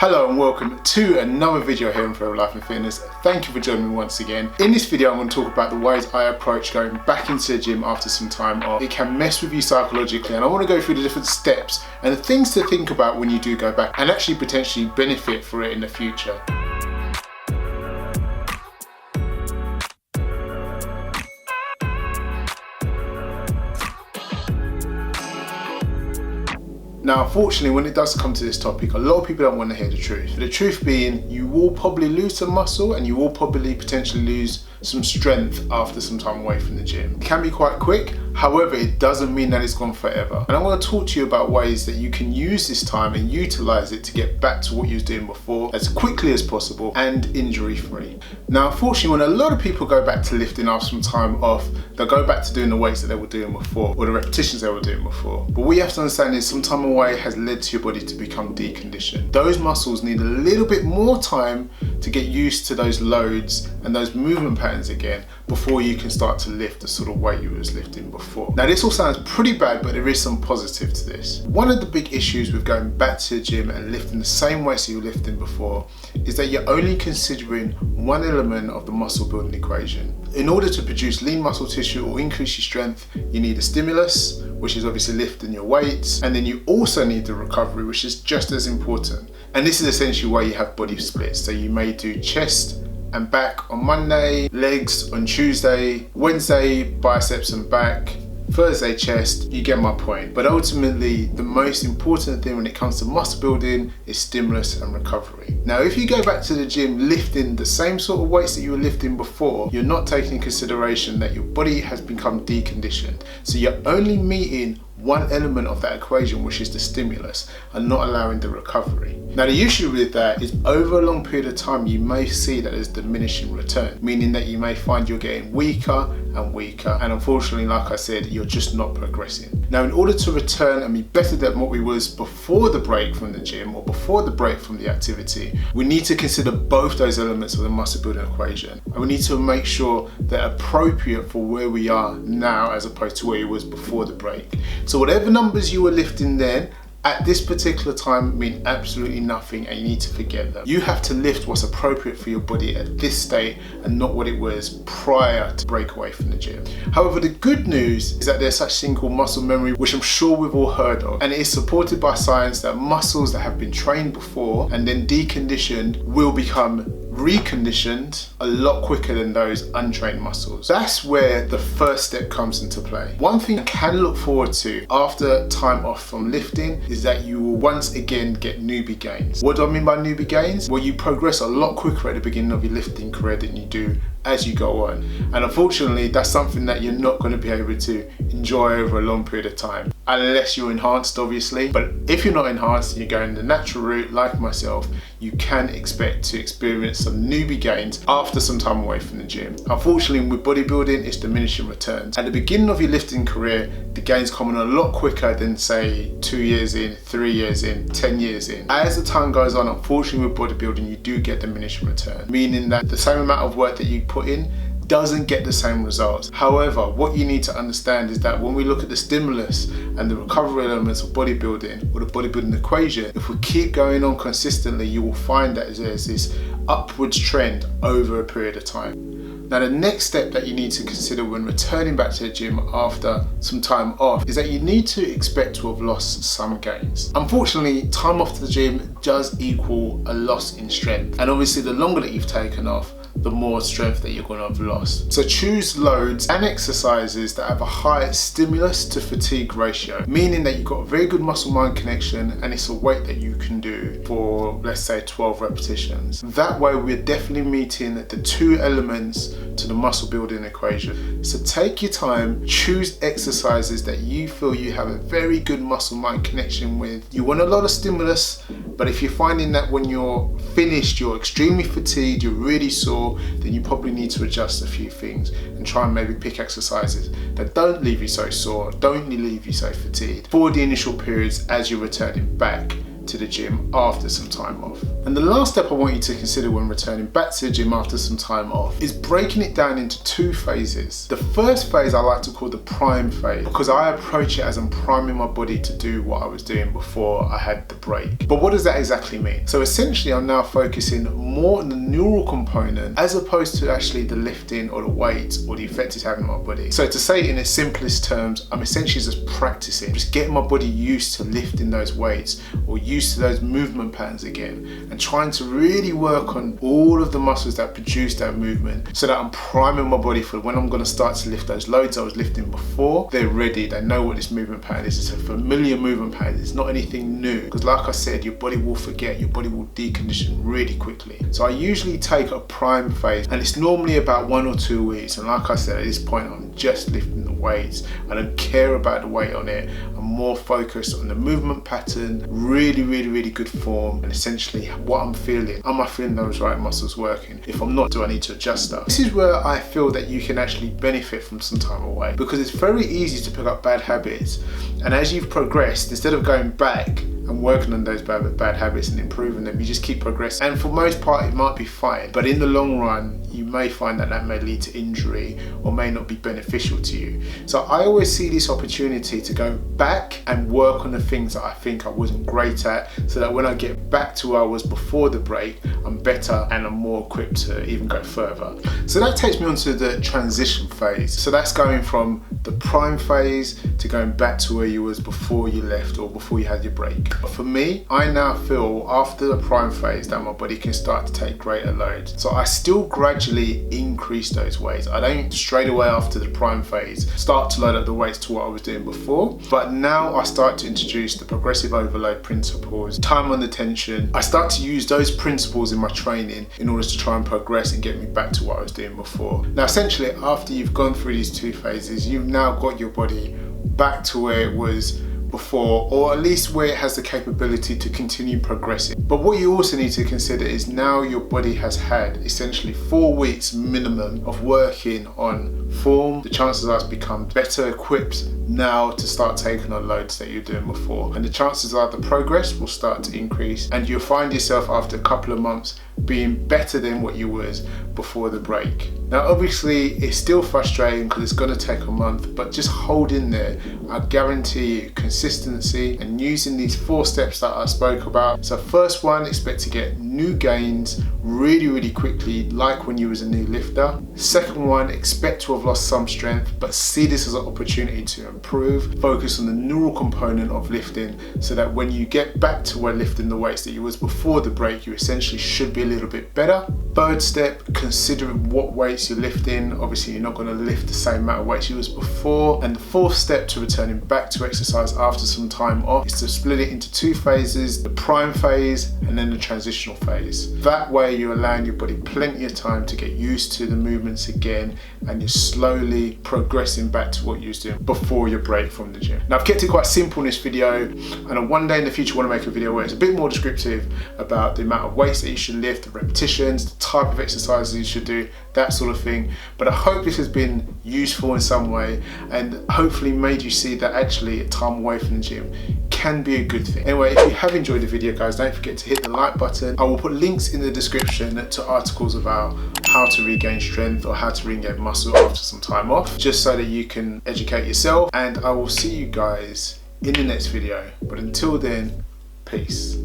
Hello and welcome to another video here on Forever Life and Fitness. Thank you for joining me once again. In this video I'm going to talk about the ways I approach going back into the gym after some time off. It can mess with you psychologically, and I want to go through the different steps and the things to think about when you do go back and actually potentially benefit for it in the future. Now, unfortunately, when it does come to this topic, a lot of people don't want to hear the truth. The truth being, you will probably lose some muscle and you will probably potentially lose some strength after some time away from the gym. It can be quite quick, however, it doesn't mean that it's gone forever. And I'm going to talk to you about ways that you can use this time and utilize it to get back to what you was doing before as quickly as possible and injury-free. Now, unfortunately, when a lot of people go back to lifting after some time off, they'll go back to doing the weights that they were doing before or the repetitions they were doing before. But what you have to understand is some time away has led to your body to become deconditioned. Those muscles need a little bit more time to get used to those loads and those movement patterns again before you can start to lift the sort of weight you was lifting before. Now, this all sounds pretty bad, but there is some positive to this. One of the big issues with going back to the gym and lifting the same weights you were lifting before is that you're only considering one element of the muscle building equation. In order to produce lean muscle tissue or increase your strength, you need a stimulus, which is obviously lifting your weights, and then you also need the recovery, which is just as important. And this is essentially why you have body splits. So you may do chest and back on Monday, legs on Tuesday, Wednesday biceps and back, Thursday chest. You get my point. But ultimately, the most important thing when it comes to muscle building is stimulus and recovery. Now, if you go back to the gym lifting the same sort of weights that you were lifting before, you're not taking into consideration that your body has become deconditioned. So you're only meeting one element of that equation, which is the stimulus, and not allowing the recovery. Now, the issue with that is over a long period of time, you may see that there's diminishing return, meaning that you may find you're getting weaker and weaker. And unfortunately, like I said, you're just not progressing. Now, in order to return and be better than what we was before the break from the gym or before the break from the activity, we need to consider both those elements of the muscle building equation. And we need to make sure they're appropriate for where we are now as opposed to where you was before the break. So whatever numbers you were lifting then, at this particular time mean absolutely nothing, and you need to forget that. You have to lift what's appropriate for your body at this state and not what it was prior to break away from the gym. However, the good news is that there's such thing called muscle memory, which I'm sure we've all heard of, and it is supported by science that muscles that have been trained before and then deconditioned will become reconditioned a lot quicker than those untrained muscles. That's where the first step comes into play. One thing you can look forward to after time off from lifting is that you will once again get newbie gains. What do I mean by newbie gains? Well, you progress a lot quicker at the beginning of your lifting career than you do as you go on. And unfortunately, that's something that you're not going to be able to enjoy over a long period of time, unless you're enhanced, obviously. But if you're not enhanced and you're going the natural route like myself, you can expect to experience some newbie gains after some time away from the gym. Unfortunately, with bodybuilding, it's diminishing returns. At the beginning of your lifting career, the gains come on a lot quicker than, say, 2 years in, 3 years in, 10 years in. As the time goes on, unfortunately with bodybuilding, you do get diminishing return, meaning that the same amount of work that you put in doesn't get the same results. However, what you need to understand is that when we look at the stimulus and the recovery elements of bodybuilding or the bodybuilding equation, if we keep going on consistently, you will find that there's this upwards trend over a period of time. Now, the next step that you need to consider when returning back to the gym after some time off is that you need to expect to have lost some gains. Unfortunately, time off to the gym does equal a loss in strength. And obviously, the longer that you've taken off, the more strength that you're going to have lost. So choose loads and exercises that have a high stimulus to fatigue ratio, meaning that you've got a very good muscle mind connection and it's a weight that you can do for, let's say, 12 repetitions. That way we're definitely meeting the two elements to the muscle building equation. So take your time, choose exercises that you feel you have a very good muscle mind connection with. You want a lot of stimulus, but if you're finding that when you're finished, you're extremely fatigued, you're really sore, then you probably need to adjust a few things and try and maybe pick exercises that don't leave you so sore, don't leave you so fatigued for the initial periods as you're returning back to the gym after some time off. And the last step I want you to consider when returning back to the gym after some time off is breaking it down into 2 phases. The first phase I like to call the prime phase, because I approach it as I'm priming my body to do what I was doing before I had the break. But what does that exactly mean? So essentially I'm now focusing more on the neural component as opposed to actually the lifting or the weight or the effect it's having on my body. So to say it in its simplest terms, I'm essentially just practicing, just getting my body used to lifting those weights or used to those movement patterns again, and trying to really work on all of the muscles that produce that movement so that I'm priming my body for when I'm going to start to lift those loads I was lifting before. They're ready, they know what this movement pattern is. It's a familiar movement pattern, it's not anything new, because like I said, your body will forget, your body will decondition really quickly. So I usually take a prime phase, and it's normally about 1 or 2 weeks, and like I said, at this point I'm just lifting the weights. I don't care about the weight on it, I'm more focused on the movement pattern, really good form, and essentially what I'm feeling. Am I feeling those right muscles working? If I'm not, do I need to adjust stuff? This is where I feel that you can actually benefit from some time away, because it's very easy to pick up bad habits, and as you've progressed, instead of going back and working on those bad habits and improving them, you just keep progressing. And for most part it might be fine, but in the long run you may find that that may lead to injury or may not be beneficial to you. So I always see this opportunity to go back and work on the things that I think I wasn't great at, so that when I get back to where I was before the break, I'm better and I'm more equipped to even go further. So that takes me on to the transition phase. So that's going from the prime phase to going back to where you was before you left or before you had your break. But for me, I now feel after the prime phase that my body can start to take greater loads. So I still gradually increase those weights. I don't straight away after the prime phase start to load up the weights to what I was doing before, but now I start to introduce the progressive overload principles, time under tension. I start to use those principles in my training in order to try and progress and get me back to what I was doing before. Now essentially, after you've gone through these 2 phases, you've now got your body back to where it was before, or at least where it has the capability to continue progressing. But what you also need to consider is now your body has had essentially 4 weeks minimum of working on form. The chances are it's become better equipped now to start taking on loads that you're doing before, and the chances are the progress will start to increase, and you'll find yourself after a couple of months being better than what you was before the break. Now obviously it's still frustrating because it's going to take a month, but just hold in there. I guarantee you consistency and using these 4 steps that I spoke about. So first one, expect to get new gains really quickly, like when you was a new lifter. Second one, expect to have lost some strength, but see this as an opportunity to improve. Focus on the neural component of lifting, so that when you get back to where lifting the weights that you was before the break, you essentially should be a little bit better. Third step, considering what weights you're lifting. Obviously you're not going to lift the same amount of weights you was before. And the 4th step to returning back to exercise after some time off is to split it into 2 phases, the prime phase and then the transitional phase. That way you're allowing your body plenty of time to get used to the movements again, and you're slowly progressing back to what you was doing before your break from the gym. Now I've kept it quite simple in this video, and one day in the future I want to make a video where it's a bit more descriptive about the amount of weights that you should lift, the repetitions, the type of exercises you should do, that sort of thing. But I hope this has been useful in some way, and hopefully made you see that actually time away from the gym can be a good thing. Anyway, if you have enjoyed the video guys, don't forget to hit the like button. I will put links in the description to articles about how to regain strength or how to regain muscle after some time off, just so that you can educate yourself. And I will see you guys in the next video, but until then, peace.